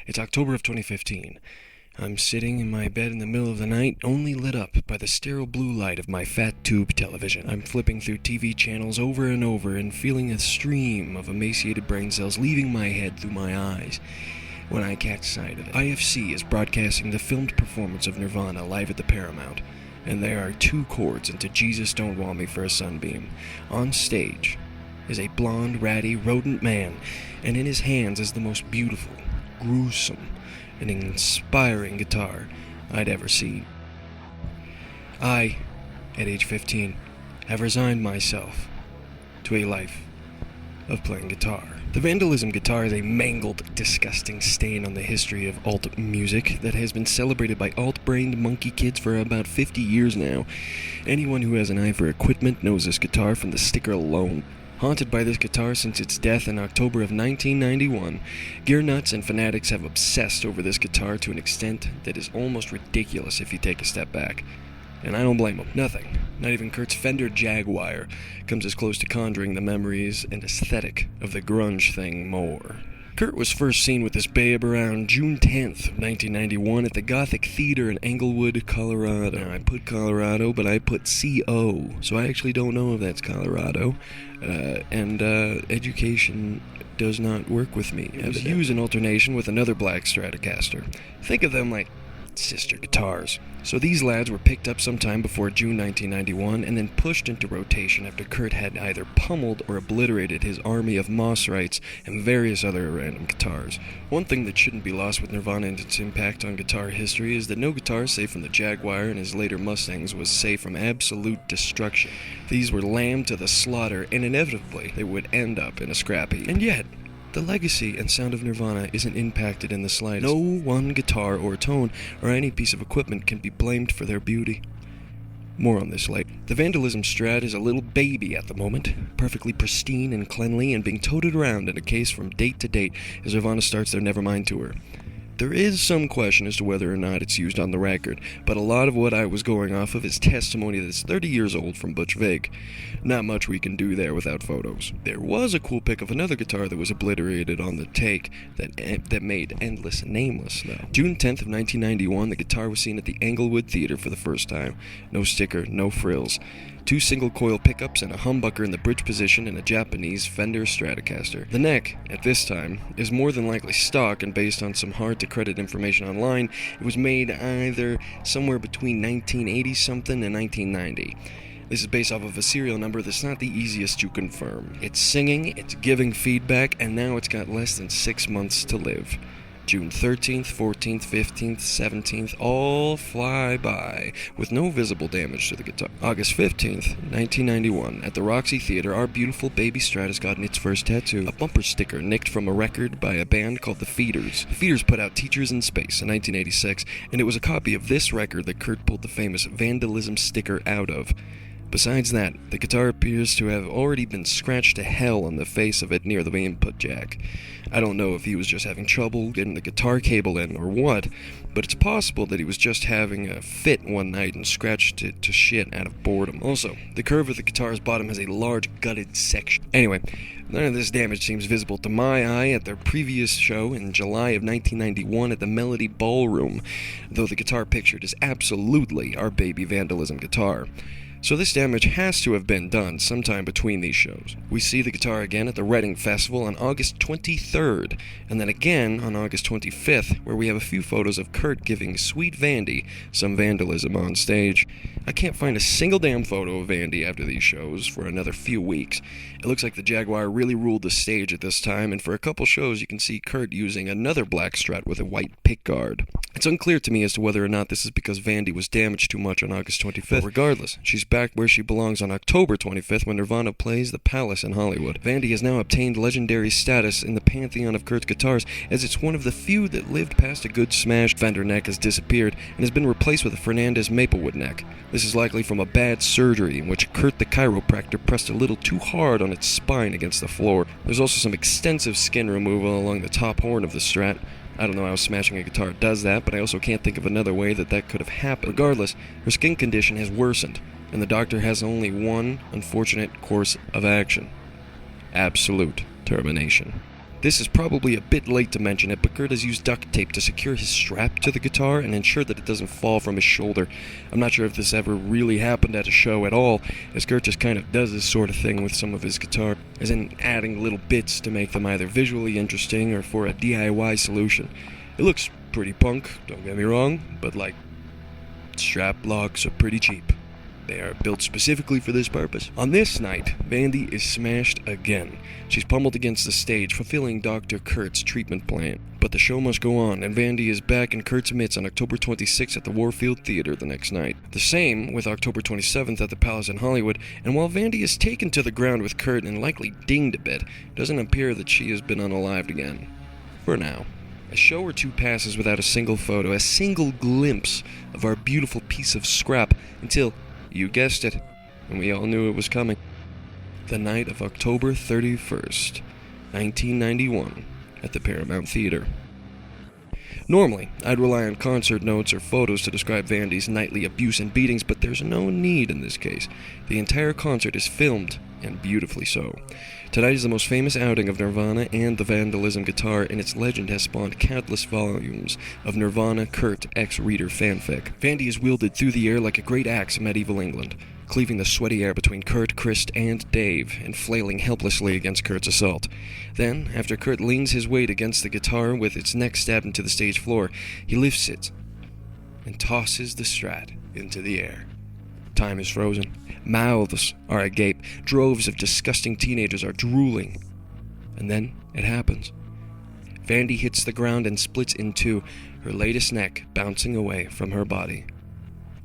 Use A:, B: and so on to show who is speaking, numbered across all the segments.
A: It's October of 2015. I'm sitting in my bed in the middle of the night, only lit up by the sterile blue light of my fat tube television. I'm flipping through TV channels over and over and feeling a stream of emaciated brain cells leaving my head through my eyes when I catch sight of it. IFC is broadcasting the filmed performance of Nirvana live at the Paramount, and there are two chords into Jesus Don't Want Me for a Sunbeam. On stage is a blonde, ratty, rodent man, and in his hands is the most beautiful, gruesome, and inspiring guitar I'd ever seen. I, at age 15, have resigned myself to a life of playing guitar. The Vandalism guitar is a mangled, disgusting stain on the history of alt music that has been celebrated by alt-brained monkey kids for about 50 years now. Anyone who has an eye for equipment knows this guitar from the sticker alone. Haunted by this guitar since its death in October of 1991, gear nuts and fanatics have obsessed over this guitar to an extent that is almost ridiculous if you take a step back. And I don't blame them. Nothing, not even Kurt's Fender Jaguar, comes as close to conjuring the memories and aesthetic of the grunge-thing more. Kurt was first seen with this babe around June 10th, 1991 at the Gothic Theater in Englewood, Colorado. Now, I put Colorado, but I put C-O, so I actually don't know if that's Colorado. Education does not work with me. It was used in alternation with another black Stratocaster. Think of them like sister guitars. So these lads were picked up sometime before June 1991 and then pushed into rotation after Kurt had either pummeled or obliterated his army of Moss Rights and various other random guitars. One thing that shouldn't be lost with Nirvana and its impact on guitar history is that no guitar save from the Jaguar and his later Mustangs was safe from absolute destruction. These were lambed to the slaughter, and inevitably they would end up in a scrap heap. And yet, the legacy and sound of Nirvana isn't impacted in the slightest. No one guitar or tone or any piece of equipment can be blamed for their beauty. More on this later. The Vandalism Strat is a little baby at the moment, perfectly pristine and cleanly and being toted around in a case from date to date as Nirvana starts their Nevermind tour. There is some question as to whether or not it's used on the record, but a lot of what I was going off of is testimony that's 30 years old from Butch Vig. Not much we can do there without photos. There was a cool pic of another guitar that was obliterated on the take that made Endless Nameless, though. June 10th of 1991, the guitar was seen at the Englewood Theater for the first time. No sticker, no frills. 2 single-coil pickups and a humbucker in the bridge position and a Japanese Fender Stratocaster. The neck, at this time, is more than likely stock, and based on some hard-to-credit information online, it was made either somewhere between 1980-something and 1990. This is based off of a serial number that's not the easiest to confirm. It's singing, it's giving feedback, and now it's got less than 6 months to live. June 13th, 14th, 15th, 17th, all fly by, with no visible damage to the guitar. August 15th, 1991, at the Roxy Theater, our beautiful baby Strat has gotten its first tattoo. A bumper sticker nicked from a record by a band called the Feeders. The Feeders put out Teachers in Space in 1986, and it was a copy of this record that Kurt pulled the famous Vandalism sticker out of. Besides that, the guitar appears to have already been scratched to hell on the face of it near the input jack. I don't know if he was just having trouble getting the guitar cable in or what, but it's possible that he was just having a fit one night and scratched it to shit out of boredom. Also, the curve of the guitar's bottom has a large gutted section. Anyway, none of this damage seems visible to my eye at their previous show in July of 1991 at the Melody Ballroom, though the guitar pictured is absolutely our baby Vandalism guitar. So this damage has to have been done sometime between these shows. We see the guitar again at the Reading Festival on August 23rd, and then again on August 25th, where we have a few photos of Kurt giving Sweet Vandy some vandalism on stage. I can't find a single damn photo of Vandy after these shows for another few weeks. It looks like the Jaguar really ruled the stage at this time, and for a couple shows you can see Kurt using another black Strat with a white pickguard. It's unclear to me as to whether or not this is because Vandy was damaged too much on August 25th. But regardless, she's back where she belongs on October 25th when Nirvana plays the Palace in Hollywood. Vandy has now obtained legendary status in the pantheon of Kurt's guitars, as it's one of the few that lived past a good smash. Fender neck has disappeared and has been replaced with a Fernandez Maplewood neck. This is likely from a bad surgery in which Kurt the chiropractor pressed a little too hard on its spine against the floor. There's also some extensive skin removal along the top horn of the Strat. I don't know how smashing a guitar does that, but I also can't think of another way that could have happened. Regardless, her skin condition has worsened, and the doctor has only one unfortunate course of action: absolute termination. This is probably a bit late to mention it, but Kurt has used duct tape to secure his strap to the guitar and ensure that it doesn't fall from his shoulder. I'm not sure if this ever really happened at a show at all, as Kurt just kind of does this sort of thing with some of his guitar, as in adding little bits to make them either visually interesting or for a DIY solution. It looks pretty punk, don't get me wrong, but strap locks are pretty cheap. They are built specifically for this purpose. On this night, Vandy is smashed again. She's pummeled against the stage, fulfilling Dr. Kurt's treatment plan. But the show must go on, and Vandy is back in Kurt's midst on October 26th at the Warfield Theater the next night. The same with October 27th at the Palace in Hollywood, and while Vandy is taken to the ground with Kurt and likely dinged a bit, it doesn't appear that she has been unalived again. For now. A show or two passes without a single photo, a single glimpse of our beautiful piece of scrap, until, you guessed it, and we all knew it was coming. The night of October 31st, 1991, at the Paramount Theater. Normally, I'd rely on concert notes or photos to describe Vandy's nightly abuse and beatings, but there's no need in this case. The entire concert is filmed, and beautifully so. Tonight is the most famous outing of Nirvana and the Vandalism guitar, and its legend has spawned countless volumes of Nirvana Kurt X-Reader fanfic. Vandy is wielded through the air like a great axe in medieval England, cleaving the sweaty air between Kurt, Christ, and Dave, and flailing helplessly against Kurt's assault. Then, after Kurt leans his weight against the guitar with its neck stabbed into the stage floor, he lifts it and tosses the Strat into the air. Time is frozen. Mouths are agape. Droves of disgusting teenagers are drooling. And then it happens. Vandy hits the ground and splits in two, her latest neck bouncing away from her body.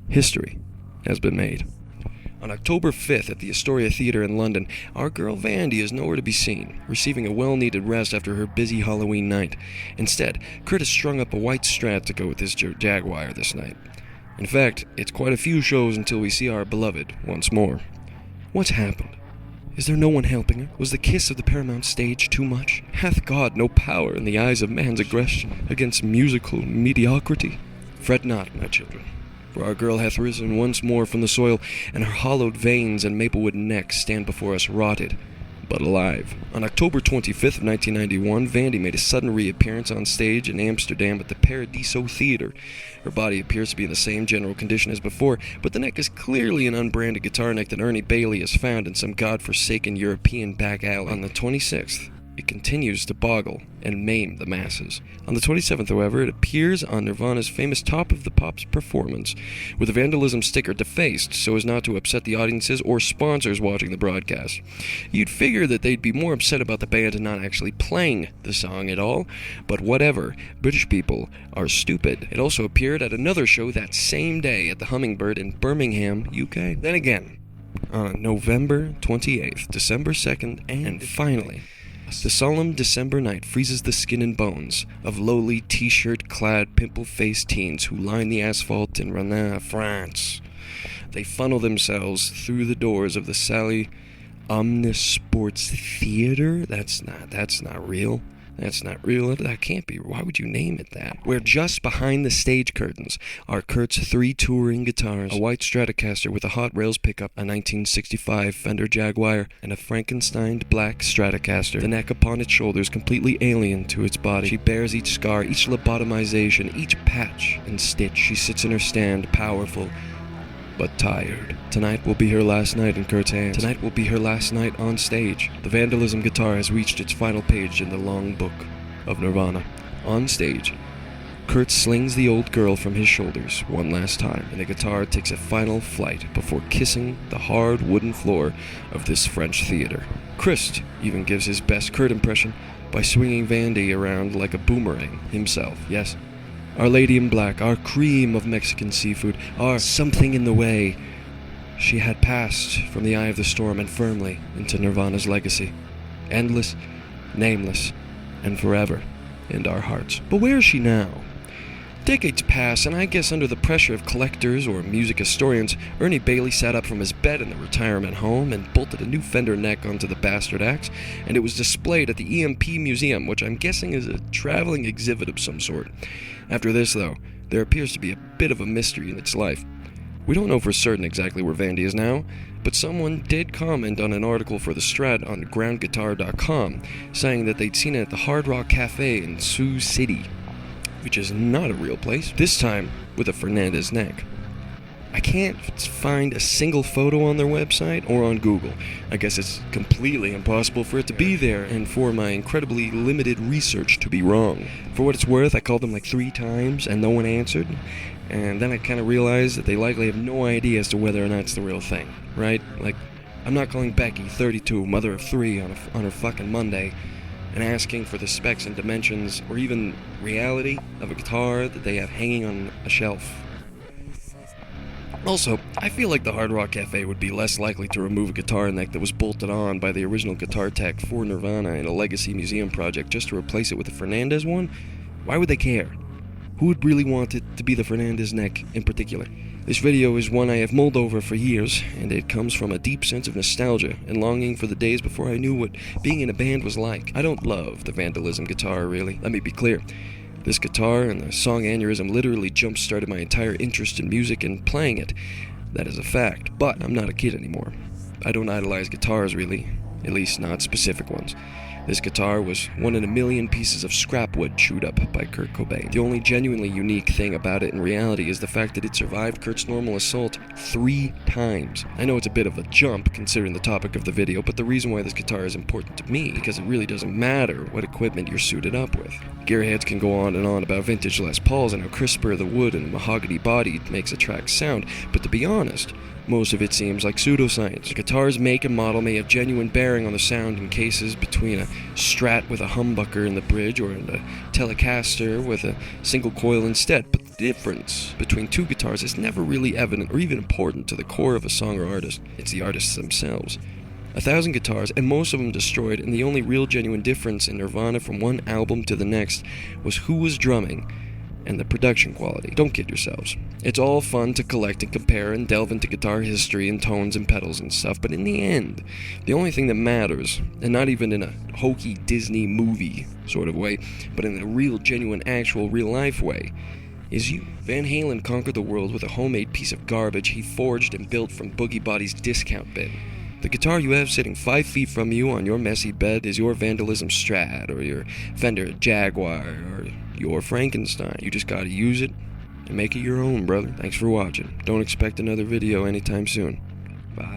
A: History has been made. On October 5th at the Astoria Theatre in London, our girl Vandy is nowhere to be seen, receiving a well-needed rest after her busy Halloween night. Instead, Kurt has strung up a white Strat to go with his jaguar this night. In fact, it's quite a few shows until we see our beloved once more. What's happened? Is there no one helping her? Was the kiss of the Paramount stage too much? Hath God no power in the eyes of man's aggression against musical mediocrity? Fret not, my children, for our girl hath risen once more from the soil, and her hollowed veins and maplewood neck stand before us rotted, but alive. On October 25th of 1991, Vandy made a sudden reappearance on stage in Amsterdam at the Paradiso Theater. Her body appears to be in the same general condition as before, but the neck is clearly an unbranded guitar neck that Ernie Bailey has found in some godforsaken European back alley. On the 26th, it continues to boggle and maim the masses. On the 27th, however, it appears on Nirvana's famous Top of the Pops performance, with the Vandalism sticker defaced so as not to upset the audiences or sponsors watching the broadcast. You'd figure that they'd be more upset about the band not actually playing the song at all, but whatever, British people are stupid. It also appeared at another show that same day at the Hummingbird in Birmingham, UK. Then again, on November 28th, December 2nd, and finally, the solemn December night freezes the skin and bones of lowly t-shirt-clad, pimple-faced teens who line the asphalt in Rennes, France. They funnel themselves through the doors of the Sally Omnisports Theater. That's not real. That's not real. That can't be. Why would you name it that? Where just behind the stage curtains are Kurt's 3 touring guitars, a white Stratocaster with a Hot Rails pickup, a 1965 Fender Jaguar, and a Frankensteined black Stratocaster. The neck upon its shoulders completely alien to its body. She bears each scar, each lobotomization, each patch and stitch. She sits in her stand, powerful but tired. Tonight will be her last night in Kurt's hands. Tonight will be her last night on stage. The Vandalism guitar has reached its final page in the long book of Nirvana. On stage, Kurt slings the old girl from his shoulders one last time, and the guitar takes a final flight before kissing the hard wooden floor of this French theater. Christ even gives his best Kurt impression by swinging Vandy around like a boomerang himself. Yes, Our Lady in Black, our cream of Mexican seafood, our something in the way. She had passed from the eye of the storm and firmly into Nirvana's legacy. Endless, nameless, and forever in our hearts. But where is she now? Decades pass, and I guess under the pressure of collectors or music historians, Ernie Bailey sat up from his bed in the retirement home and bolted a new Fender neck onto the bastard axe, and it was displayed at the EMP Museum, which I'm guessing is a traveling exhibit of some sort. After this, though, there appears to be a bit of a mystery in its life. We don't know for certain exactly where Vandy is now, but someone did comment on an article for the Strat on groundguitar.com, saying that they'd seen it at the Hard Rock Cafe in Sioux City, which is not a real place, this time with a Fernandez neck. I can't find a single photo on their website or on Google. I guess it's completely impossible for it to be there, and for my incredibly limited research to be wrong. For what it's worth, I called them like 3 times and no one answered, and then I kind of realized that they likely have no idea as to whether or not it's the real thing, right? Like, I'm not calling Becky, 32, mother of 3, on her fucking Monday, and asking for the specs and dimensions, or even reality, of a guitar that they have hanging on a shelf. Also, I feel like the Hard Rock Cafe would be less likely to remove a guitar neck that was bolted on by the original guitar tech for Nirvana in a legacy museum project just to replace it with a Fernandez one. Why would they care? Who would really want it to be the Fernandez neck in particular? This video is one I have mulled over for years, and it comes from a deep sense of nostalgia and longing for the days before I knew what being in a band was like. I don't love the Vandalism guitar, really. Let me be clear. This guitar and the song Aneurysm literally jump-started my entire interest in music and playing it. That is a fact, but I'm not a kid anymore. I don't idolize guitars, really, at least not specific ones. This guitar was one in a million pieces of scrap wood chewed up by Kurt Cobain. The only genuinely unique thing about it in reality is the fact that it survived Kurt's normal assault 3 times. I know it's a bit of a jump considering the topic of the video, but the reason why this guitar is important to me is because it really doesn't matter what equipment you're suited up with. Gearheads can go on and on about vintage Les Pauls and how crisper the wood and mahogany body makes a track sound, but to be honest, most of it seems like pseudoscience. The guitar's make and model may have genuine bearing on the sound in cases between a Strat with a humbucker in the bridge or a Telecaster with a single coil instead, but the difference between 2 guitars is never really evident or even important to the core of a song or artist. It's the artists themselves. 1,000 guitars, and most of them destroyed, and the only real genuine difference in Nirvana from one album to the next was who was drumming and the production quality. Don't kid yourselves. It's all fun to collect and compare and delve into guitar history and tones and pedals and stuff, but in the end, the only thing that matters, and not even in a hokey Disney movie sort of way, but in a real, genuine, actual, real-life way, is you. Van Halen conquered the world with a homemade piece of garbage he forged and built from Boogie Body's discount bin. The guitar you have sitting 5 feet from you on your messy bed is your Vandalism Strat, or your Fender Jaguar, or your Frankenstein. You just gotta use it and make it your own, brother. Thanks for watching. Don't expect another video anytime soon. Bye.